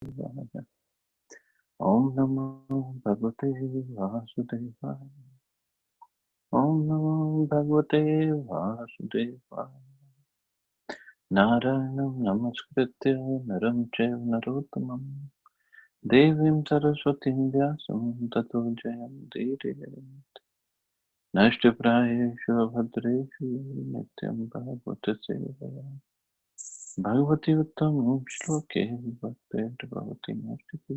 Om Namo Bhagavate Vasudevaya. Om Namo Bhagavate Vasudevaya. Narayanam Namaskritya Naram Chaiva Narottamam Devim Saraswatim Vyasam Tato Jayam Dheere Nashtiprayeshu Abhadreshu Nityam Bhagavata Sevaya Bhagavati Uttamam Shloke Bhakti Bhagavati Nastiti.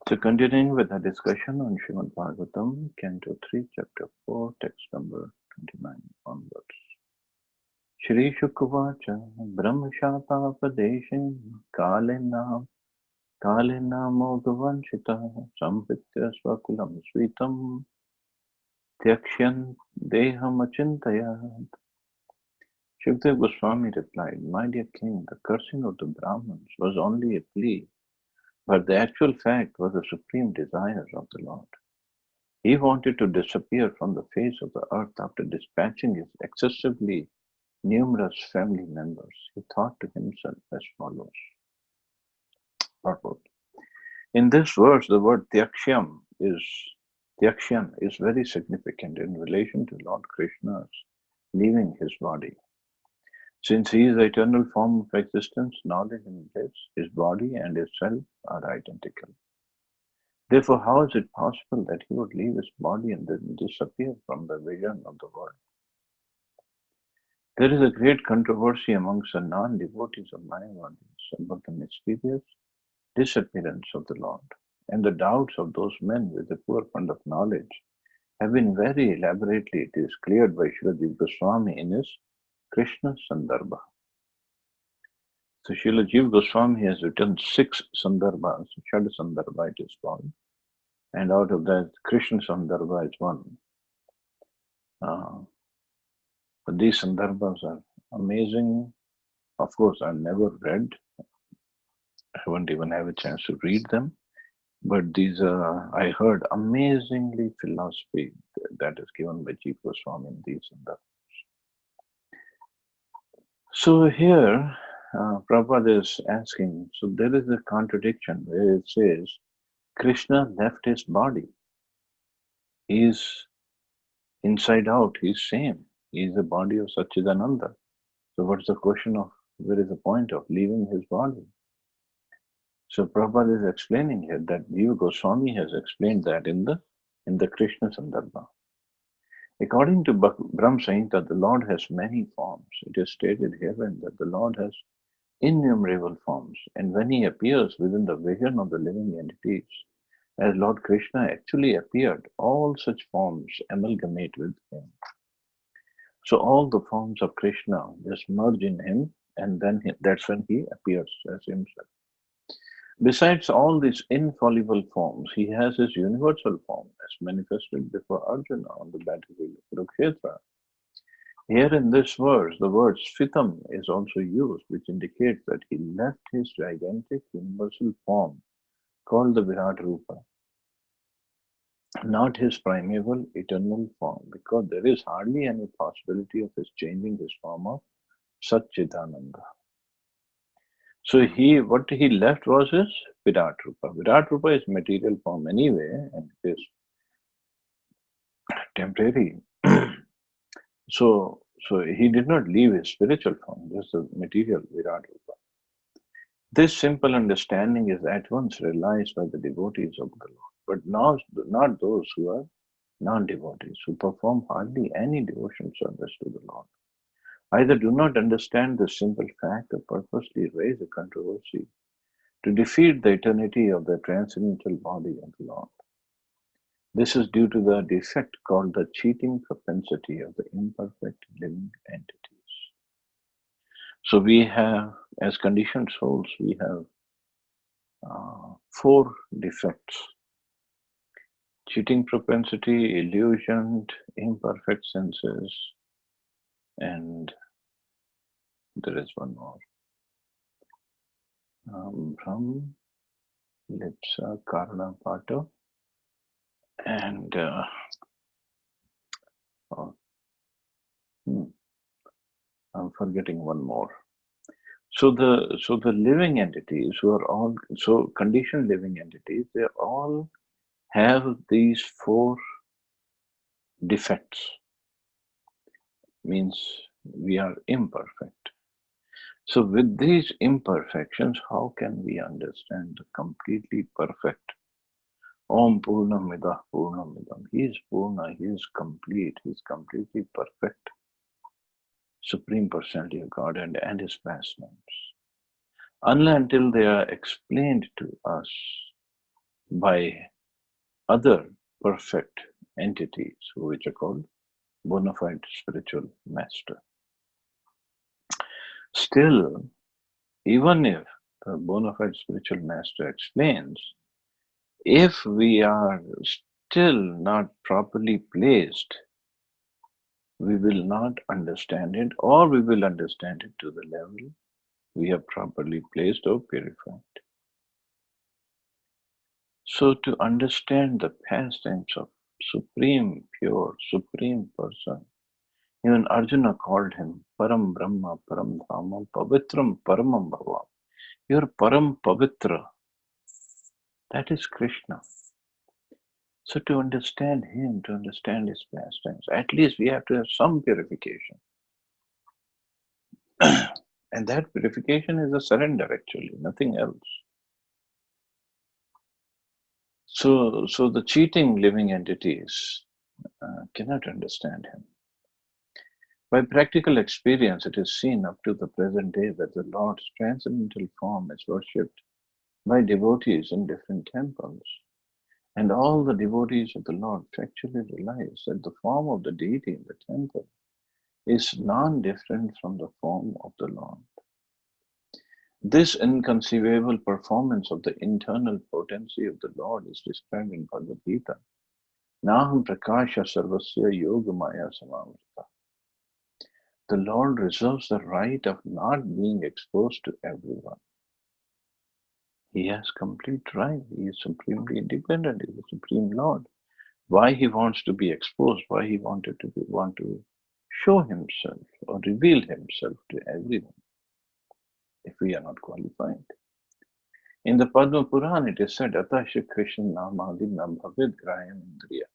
So continuing with our discussion on Srimad Bhagavatam, Canto 3, Chapter 4, text number 29 onwards. Shri Shukavacha Brahmashatapadeshin Kalinam Mogavanshita Sambhitya Swakulam Svitam Tyakshan Deham Achintayat. Shukdev Goswami replied, My dear king, the cursing of the Brahmins was only a plea, but the actual fact was the supreme desire of the Lord. He wanted to disappear from the face of the earth after dispatching his excessively numerous family members. He thought to himself as follows. Purport. In this verse, the word Tyakshan is very significant in relation to Lord Krishna's leaving his body. Since he is the eternal form of existence, knowledge and bliss, his body and his self are identical. Therefore, how is it possible that he would leave his body and then disappear from the vision of the world? There is a great controversy amongst the non-devotees of Mayavadis about the mysterious disappearance of the Lord, and the doubts of those men with a poor fund of knowledge have been very elaborately cleared by Srila Jiva Goswami in his Krishna Sandarbha. So Srila Jiva Goswami has written 6 Sandarbhas, Shad Sandarbha it is called, and out of that Krishna Sandarbha is one. But these Sandarbhas are amazing. Of course, I've never read. I haven't even had a chance to read them. But these are, I heard, amazingly philosophy that is given by Jiva Goswami in these Sandarbhas. So here, Prabhupada is asking, so there is a contradiction where it says, Krishna left his body. He is inside out, he is same. He is the body of Satchidananda. So what's the question of, where is the point of leaving his body? So Prabhupada is explaining here that Jiva Goswami has explained that in the Krishna Sandarbha. According to Brahma Samhita, the Lord has many forms. It is stated herein that the Lord has innumerable forms, and when he appears within the vision of the living entities, as Lord Krishna actually appeared, all such forms amalgamate with him. So all the forms of Krishna just merge in him, and then that's when he appears as himself. Besides all these infallible forms, he has his universal form as manifested before Arjuna on the battlefield of Kurukshetra. Here in this verse, the word Sfitam is also used, which indicates that he left his gigantic universal form called the Virat Rupa, not his primeval eternal form, because there is hardly any possibility of his changing his form of Satchidananda. So what he left was his Virat Rupa. Virat Rupa is material form anyway, and it is temporary. So he did not leave his spiritual form, just the material Virat Rupa. This simple understanding is at once realized by the devotees of the Lord, but not those who are non-devotees, who perform hardly any devotion service to the Lord. Either do not understand this simple fact or purposely raise a controversy to defeat the eternity of the transcendental body of the Lord. This is due to the defect called the cheating propensity of the imperfect living entities. So we have, as conditioned souls, we have 4 defects: cheating propensity, illusion, imperfect senses, and there is one more. From Lipsa Karna Pato, and I'm forgetting one more. So the living entities who are all so conditioned living entities, they all have these four defects. Means we are imperfect. So with these imperfections, how can we understand the completely perfect Om Purnamida Purnamidam? He is Purna, he is complete, he is completely perfect, Supreme Personality of Godhead and his past names. Unless until they are explained to us by other perfect entities, which are called bona fide spiritual master. Still, even if the bona fide spiritual master explains, if we are still not properly placed, we will not understand it, or we will understand it to the level we are properly placed or purified. So, to understand the pastimes of Supreme Pure, Supreme Person, even Arjuna called him Param Brahma, Param Dhama, Pavitram Paramam Bhava. Your Param Pavitra, that is Krishna. So to understand him, to understand his pastimes, at least we have to have some purification. And that purification is a surrender actually, nothing else. So the cheating living entities cannot understand him. By practical experience, it is seen up to the present day that the Lord's transcendental form is worshipped by devotees in different temples. And all the devotees of the Lord actually realize that the form of the deity in the temple is non-different from the form of the Lord. This inconceivable performance of the internal potency of the Lord is described in Bhagavad Gita. Naham prakasha sarvasya yoga maya samamrita. The Lord reserves the right of not being exposed to everyone. He has complete right. He is supremely independent. He is the Supreme Lord. Why he wants to be exposed? Why he want to show himself or reveal himself to everyone if we are not qualified? In the Padma Puran, it is said, Ata Shri Krishna Namadina Bhavid Graham Indriya.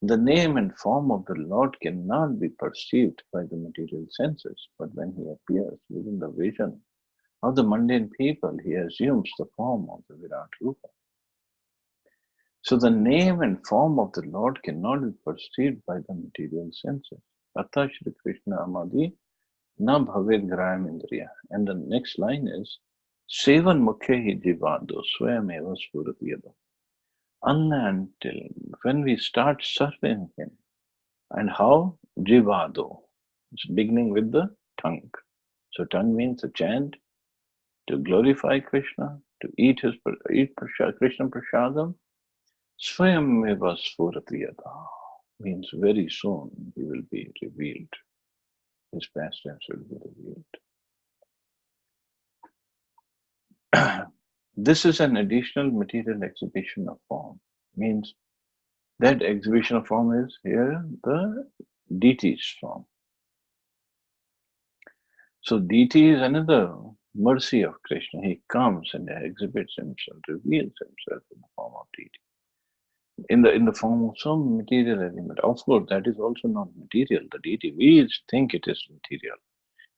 The name and form of the Lord cannot be perceived by the material senses, but when he appears within the vision of the mundane people, he assumes the form of the Virat Rupa. So the name and form of the Lord cannot be perceived by the material senses. Ata Shri Krishna Amadi Na Bhavid Graham Indriya. And the next line is Sevan Mukhehi Jivado Swayameva Spuratiyada. Until when we start serving him. And how? Jivado. It's beginning with the tongue. So tongue means to chant, to glorify Krishna, to eat Krishna Prasadam. Swayameva Spuratiyada means very soon he will be revealed. His pastimes will be revealed. This is an additional material exhibition of form. Means that exhibition of form is here the deity's form. So deity is another mercy of Krishna. He comes and exhibits himself, reveals himself in the form of deity. In the form of some material element. Of course, that is also not material. The deity, we think it is material.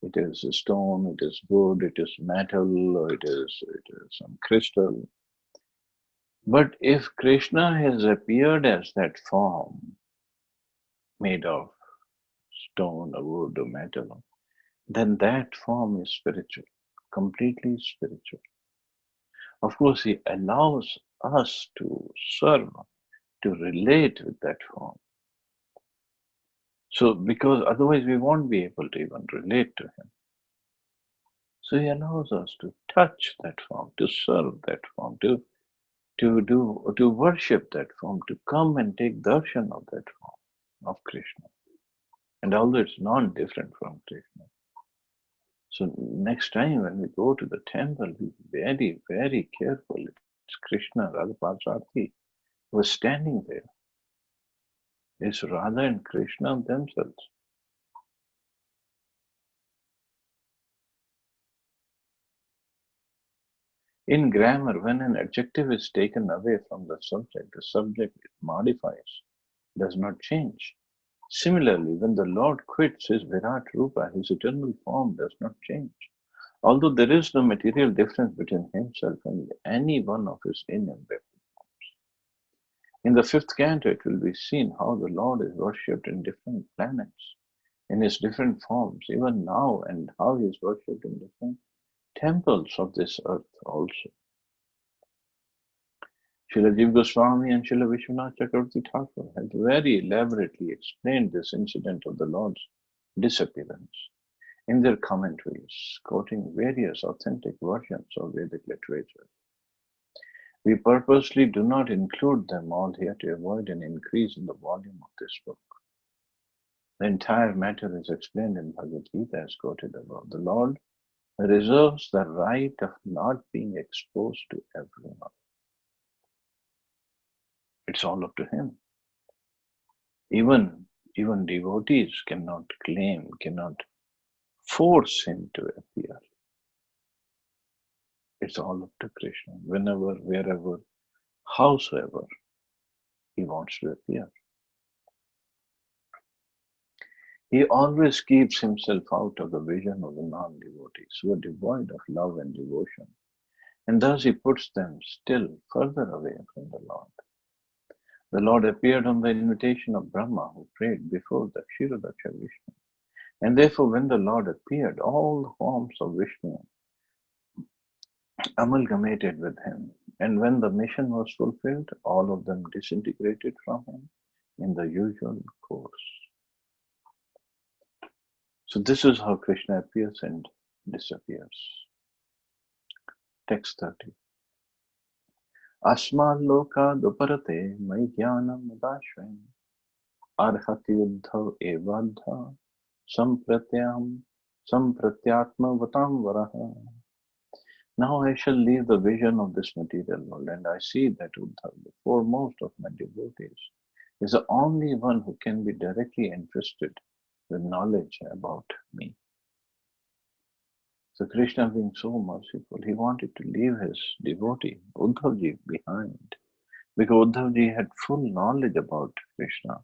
It is a stone, it is wood, it is metal, or it is some crystal. But if Krishna has appeared as that form made of stone or wood or metal, then that form is spiritual, completely spiritual. Of course, he allows us to serve, to relate with that form. So, because otherwise we won't be able to even relate to him. So he allows us to touch that form, to serve that form, to worship that form, to come and take darshan of that form of Krishna. And although it's not different from Krishna. So next time when we go to the temple, be very, very careful. It's Krishna, Radha Parshati, who is standing there. It's Radha and Krishna themselves. In grammar, when an adjective is taken away from the subject modifies, does not change. Similarly, when the Lord quits his Virat Rupa, his eternal form does not change. Although there is no material difference between himself and any one of his inembodied. In the fifth canto, it will be seen how the Lord is worshipped in different planets, in his different forms, even now, and how he is worshipped in different temples of this earth also. Srila Jiva Goswami and Srila Vishwanath Chakravarti Thakur have very elaborately explained this incident of the Lord's disappearance in their commentaries, quoting various authentic versions of Vedic literature. We purposely do not include them all here to avoid an increase in the volume of this book. The entire matter is explained in Bhagavad Gita as quoted above. The Lord reserves the right of not being exposed to everyone. It's all up to him. Even devotees cannot claim, cannot force him to appear. It's all up to Krishna. Whenever, wherever, howsoever he wants to appear. He always keeps himself out of the vision of the non-devotees who are devoid of love and devotion, and thus he puts them still further away from the Lord. The Lord appeared on the invitation of Brahma, who prayed before the Kshirodaksha Vishnu. And therefore, when the Lord appeared, all the forms of Vishnu amalgamated with him. And when the mission was fulfilled, all of them disintegrated from him in the usual course. So this is how Krishna appears and disappears. Text 30. Asmad loka duparate mai jnanam madashvem arhati uddhav evadha sampratyatma vatam varaha. Now I shall leave the vision of this material world, and I see that Uddhava, the foremost of my devotees, is the only one who can be directly entrusted with knowledge about me. So Krishna, being so merciful, he wanted to leave his devotee, Uddhavji, behind, because Uddhavji had full knowledge about Krishna,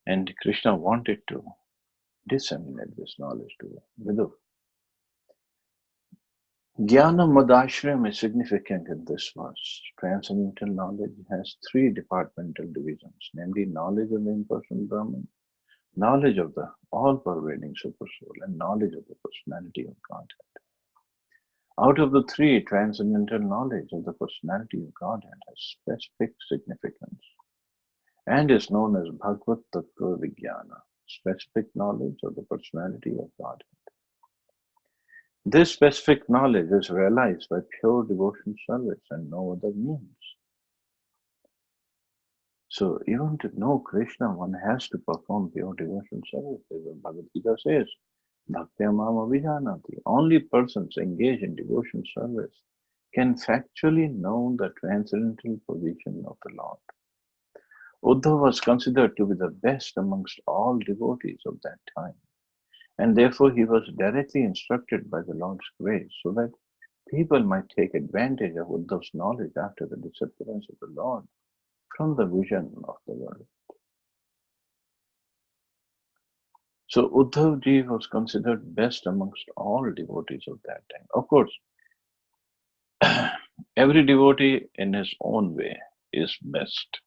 and Krishna wanted to disseminate this knowledge to Vidura. Jnana Madashram is significant in this verse. Transcendental knowledge has three departmental divisions, namely knowledge of the impersonal Brahman, knowledge of the all-pervading Supersoul, and knowledge of the personality of Godhead. Out of the three, transcendental knowledge of the personality of Godhead has specific significance and is known as Bhagavad Tattva Vijnana, specific knowledge of the personality of Godhead. This specific knowledge is realized by pure devotion service and no other means. So even to know Krishna, one has to perform pure devotion service. As the Bhagavad Gita says, Bhaktya Mama Vijanati. Only persons engaged in devotion service can factually know the transcendental position of the Lord. Uddhava was considered to be the best amongst all devotees of that time. And therefore he was directly instructed by the Lord's grace so that people might take advantage of Uddhava's knowledge after the disappearance of the Lord from the vision of the world. So Uddhavji was considered best amongst all devotees of that time. Of course, every devotee in his own way is best.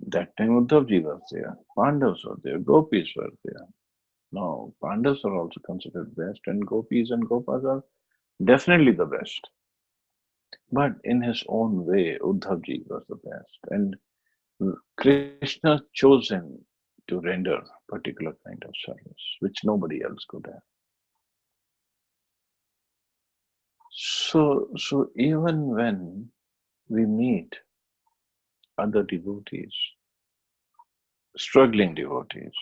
That time Uddhavji was there, Pandavas were there, Gopis were there. No, Pandavas are also considered best, and Gopis and Gopas are definitely the best. But in his own way, Uddhavji was the best. And Krishna chose him to render particular kind of service, which nobody else could have. So even when we meet other devotees, struggling devotees,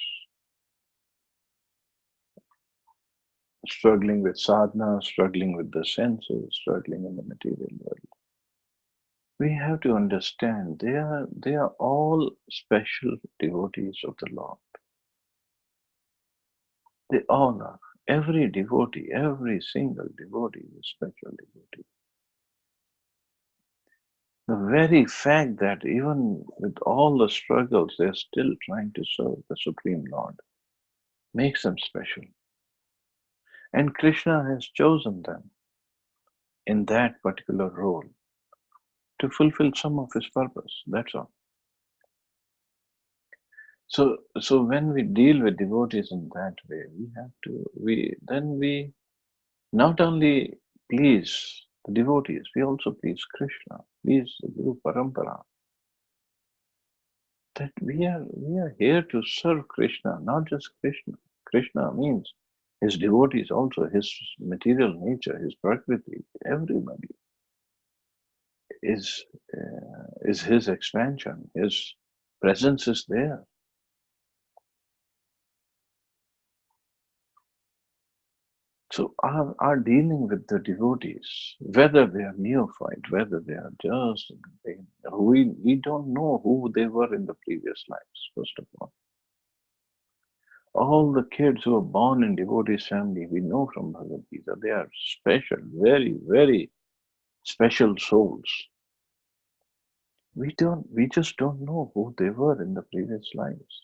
struggling with sadhana, struggling with the senses, struggling in the material world, we have to understand they are all special devotees of the Lord. They all are. Every devotee, every single devotee is a spiritual devotee. The very fact that even with all the struggles, they're still trying to serve the Supreme Lord makes them special. And Krishna has chosen them in that particular role to fulfill some of his purpose. That's all. So when we deal with devotees in that way, we not only please the devotees, we also please Krishna, please the Guru Parampara. That we are here to serve Krishna, not just Krishna. Krishna means his devotees also, his material nature, his prakriti, everybody is is his expansion. His presence is there. So our dealing with the devotees, whether they are neophyte, whether they are just, we don't know who they were in the previous lives, first of all. All the kids who are born in devotees family, we know from Bhagavad Gita, they are special, very, very special souls. We just don't know who they were in the previous lives.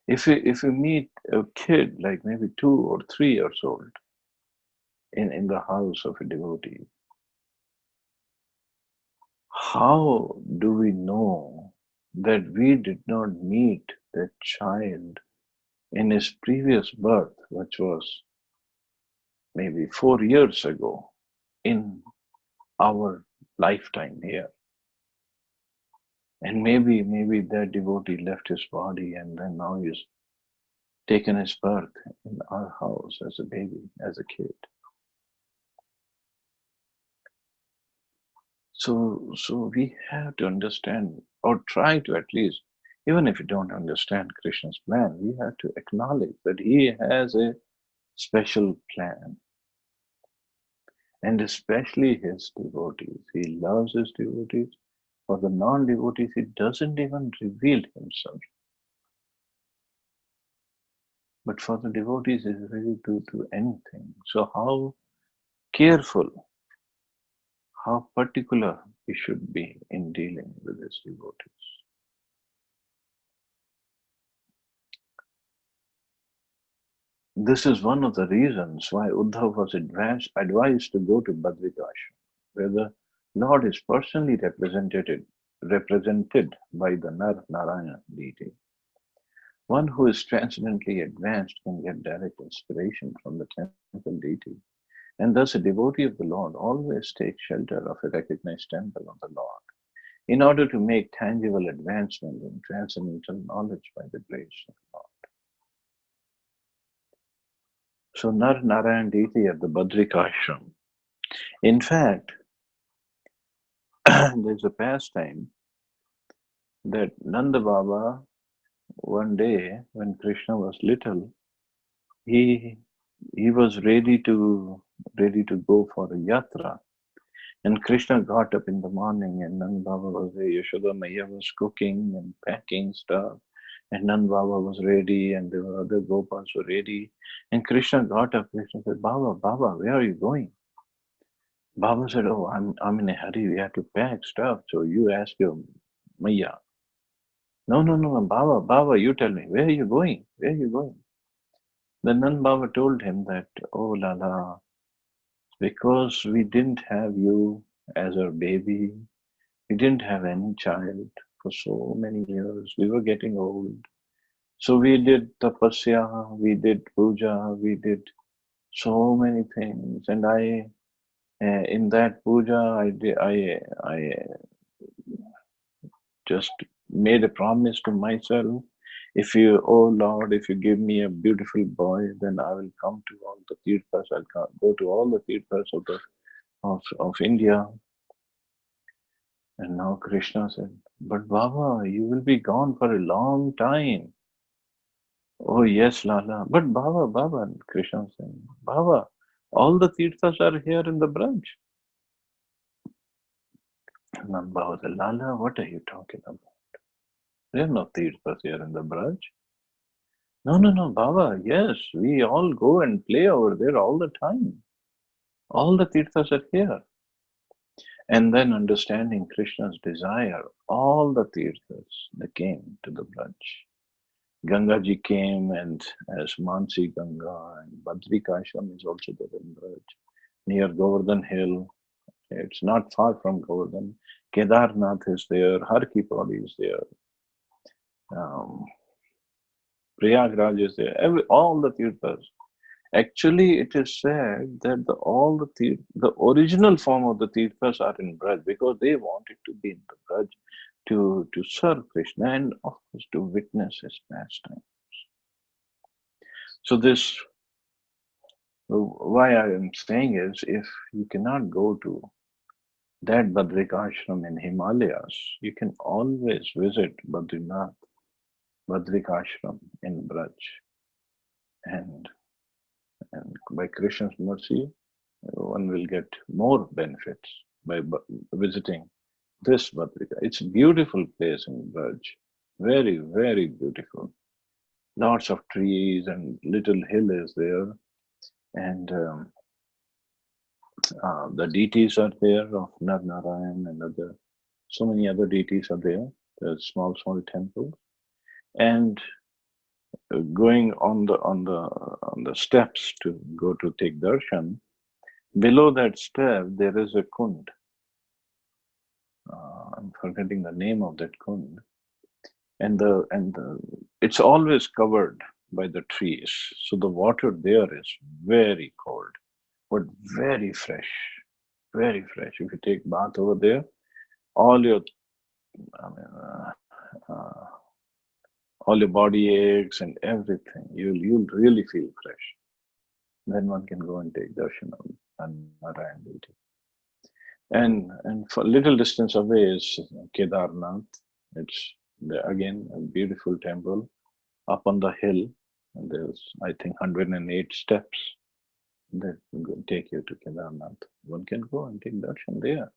If you meet a kid like maybe 2 or 3 years old in the house of a devotee, how do we know that we did not meet that child in his previous birth, which was maybe 4 years ago, in our lifetime here? And maybe that devotee left his body and then now he's taken his birth in our house as a baby, as a kid. So we have to understand, or try to at least, even if you don't understand Krishna's plan, we have to acknowledge that he has a special plan. And especially his devotees. He loves his devotees. For the non-devotees, he doesn't even reveal himself. But for the devotees, he's ready to do anything. So how careful, how particular we should be in dealing with his devotees. This is one of the reasons why Uddhava was advised to go to Badrikasrama, where the Lord is personally represented by the Narayana deity. One who is transcendently advanced can get direct inspiration from the temple deity, and thus a devotee of the Lord always takes shelter of a recognized temple of the Lord in order to make tangible advancement in transcendental knowledge by the grace of the Lord. So Narayan deity at the Badrikashram. In fact, there's a pastime that Nanda Baba, one day when Krishna was little, he was ready to go for a yatra. And Krishna got up in the morning and Nanda Baba was there. Yashoda Maya was cooking and packing stuff. And Nanda Baba was ready and there were other Gopals were ready. And Krishna got up. Krishna said, Baba, Baba, where are you going? Baba said, oh, I'm in a hurry. We have to pack stuff. So you ask your Maya. No, no, no, Baba, Baba, you tell me, where are you going? Where are you going? Then Nand Baba told him that, oh Lala, because we didn't have you as our baby, we didn't have any child for so many years, we were getting old. So we did tapasya, we did puja, we did so many things. And in that puja, I just made a promise to myself. If you, oh Lord, if you give me a beautiful boy, then I will come to all the tirthas. I'll go to all the tirthas of India. And now Krishna said, but Baba, you will be gone for a long time. Oh yes, Lala. But Baba, Krishna said, Baba, all the tirthas are here in the Braj. And Baba said, Lala, what are you talking about? There are no tirthas here in the Braj. No, no, no, Baba, yes, we all go and play over there all the time. All the tirthas are here. And then understanding Krishna's desire, all the tirthas, they came to the Braj. Gangaji came and as Mansi Ganga, and Badrikasrama is also there in Braj, near Govardhan Hill. It's not far from Govardhan. Kedarnath is there, Har Ki Pauri is there, um, Prayagraj is there, all the tirthas. Actually, it is said that the original form of the tirthas are in Braj because they wanted to be in the Braj to serve Krishna and of course to witness his pastime. So this, why I am saying is, if you cannot go to that Badrikashram in Himalayas, you can always visit Badrinath, Badrikashram in Braj, and and by Krishna's mercy, one will get more benefits by visiting this Badrika. It's a beautiful place in Braj, very very beautiful. Lots of trees and little hill is there, and the deities are there of Nar Narayan and other, so many other deities are there. There's small temples, and going on the steps to go to take darshan. Below that step, there is a kund. I'm forgetting the name of that kund, and it's always covered by the trees. So the water there is very cold, but very fresh, very fresh. If you take bath over there, all your I mean, all your body aches and everything, you'll really feel fresh. Then one can go and take darshan of Narayan deity. And for little distance away is Kedarnath. It's again a beautiful temple up on the hill, and there's I think 108 steps that will take you to Kedarnath. One can go and take darshan there.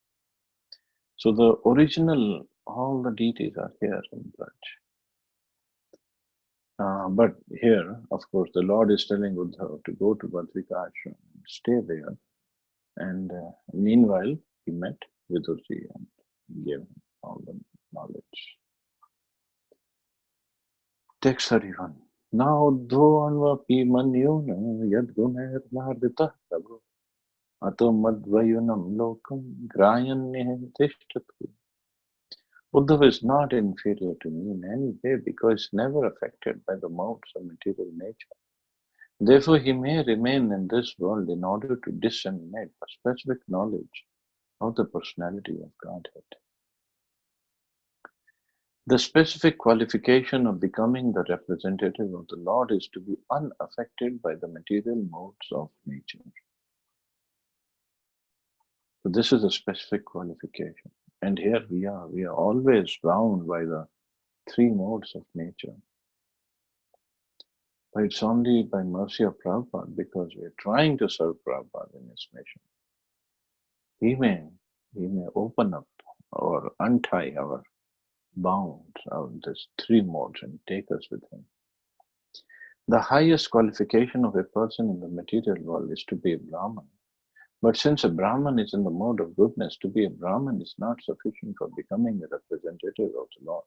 So the original, all the deities are here in Braj. But here, of course, the Lord is telling Uddhava to go to Badrika Ashram and stay there. And meanwhile, he met Vidurji and gave him all the knowledge. Text 31. Now, Dhoanvapi Manyona Yadguner Nardita Prabhu Ato Madvayunam Lokam Grayanne Tishtatu. Uddhava is not inferior to me in any way because never affected by the modes of material nature. Therefore, he may remain in this world in order to disseminate a specific knowledge of the personality of Godhead. The specific qualification of becoming the representative of the Lord is to be unaffected by the material modes of nature. So this is a specific qualification. And here we are always bound by the three modes of nature. But it's only by mercy of Prabhupada, because we're trying to serve Prabhupada in his mission. He may open up or untie our bounds of these three modes and take us with him. The highest qualification of a person in the material world is to be a Brahman. But since a Brahman is in the mode of goodness, to be a Brahman is not sufficient for becoming a representative of the Lord.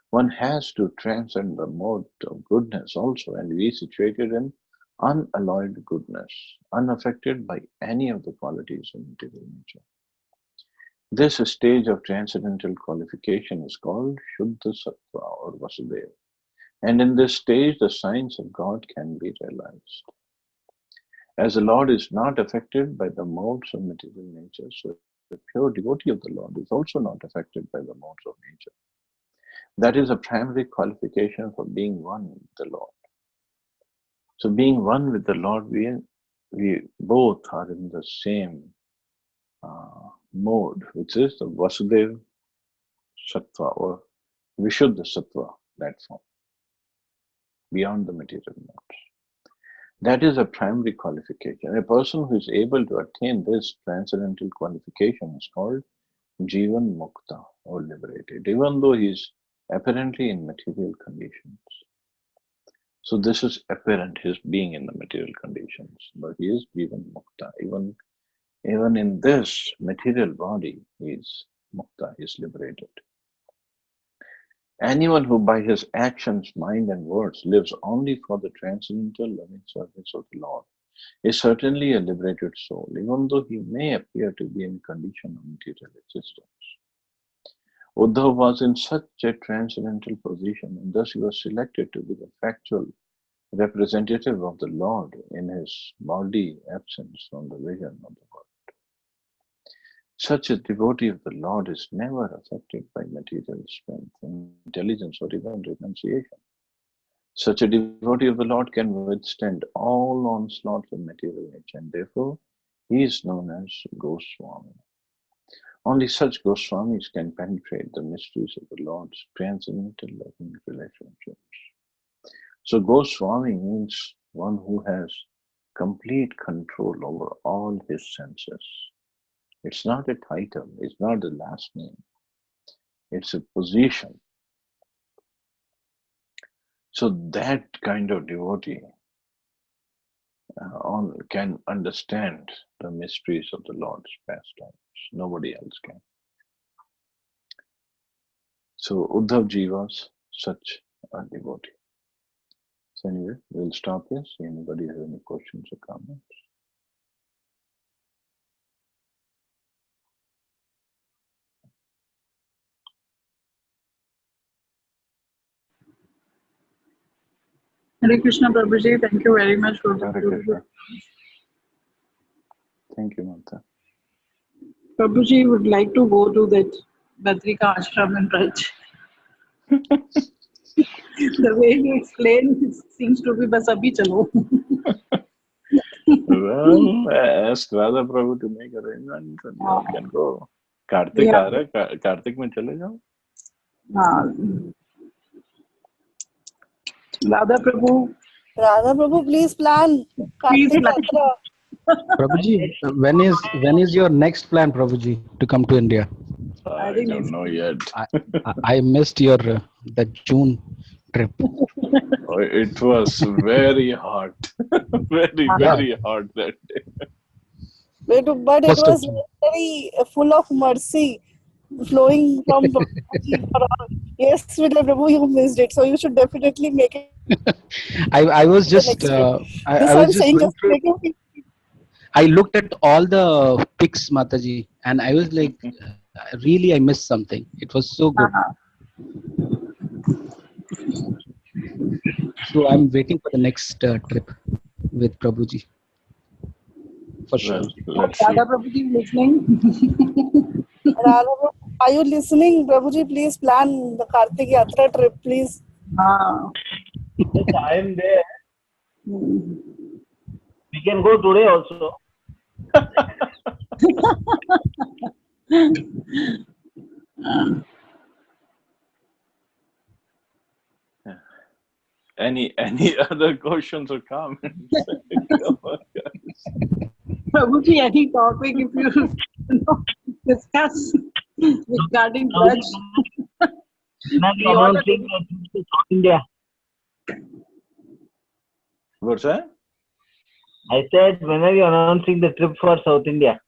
One has to transcend the mode of goodness also and be situated in unalloyed goodness, unaffected by any of the qualities of material nature. This stage of transcendental qualification is called Shuddha Sattva or Vasudeva. And in this stage, the signs of God can be realized. As the Lord is not affected by the modes of material nature, so the pure devotee of the Lord is also not affected by the modes of nature. That is a primary qualification for being one with the Lord. So being one with the Lord, we both are in the same mode, which is the Vasudeva Sattva or Vishuddha Sattva platform, beyond the material modes. That is a primary qualification. A person who is able to attain this transcendental qualification is called Jivan Mukta or liberated, even though he is apparently in material conditions. So this is apparent, his being in the material conditions, but he is Jivan Mukta. Even in this material body, he is Mukta, he is liberated. Anyone who by his actions, mind and words lives only for the transcendental loving service of the Lord is certainly a liberated soul, even though he may appear to be in condition of material existence. Uddhava was in such a transcendental position, and thus he was selected to be the factual representative of the Lord in his body absence from the vision of the world. Such a devotee of the Lord is never affected by material strength, intelligence, or even renunciation. Such a devotee of the Lord can withstand all onslaughts of material nature, and therefore he is known as Goswami. Only such Goswamis can penetrate the mysteries of the Lord's transcendental loving relationships. So Goswami means one who has complete control over all his senses. It's not a title, it's not the last name, it's a position. So that kind of devotee can understand the mysteries of the Lord's pastimes. Nobody else can. So Uddhavji was such a devotee. So anyway, we'll stop here. See anybody has any questions or comments. Hare Krishna Prabhuji, thank you very much for the Hare Krishna. Thank you, Mata. Prabhuji would like to go to that Badrikasrama and Raj. The way you explain it seems to be bas abhi chalo. Well, ask Radha Prabhu to make arrangements and you can go. Kartik aa raha hai, Kartik mein chale jao. Radha Prabhu, please plan. please plan. Prabhuji, when is your next plan, Prabhuji, to come to India? I don't know yet. I missed your that June trip. It was very hot, very hot that day. But it was very full of mercy, flowing from Prabhuji for all. Yes, Vidura Prabhu, you missed it, so you should definitely make it. I was just I was just going through. I looked at all the pics, Mataji, and I was like, really, I missed something. It was so good. So I'm waiting for the next trip with Prabhuji. For sure. Let's see. Radha Prabhuji listening. Radha, are you listening? Prabhuji, please plan the Kartik Yatra trip, please. Yes, I am there. We can go today also. Any other questions or comments? Prabhuji, any topic if you discuss regarding Raj. When are you announcing the trip to South India? What's that? I said, when are you announcing the trip for South India?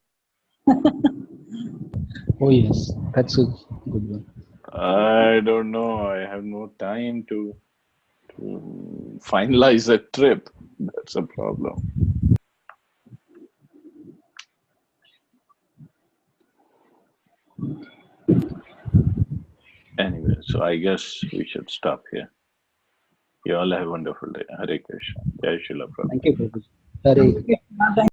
Oh yes, that's a good one. I don't know. I have no time to finalize a trip. That's a problem. Anyway, so I guess we should stop here. You all have a wonderful day. Hare Krishna. Jai Srila Prabhupada. Thank you, Prabhuji. Hare.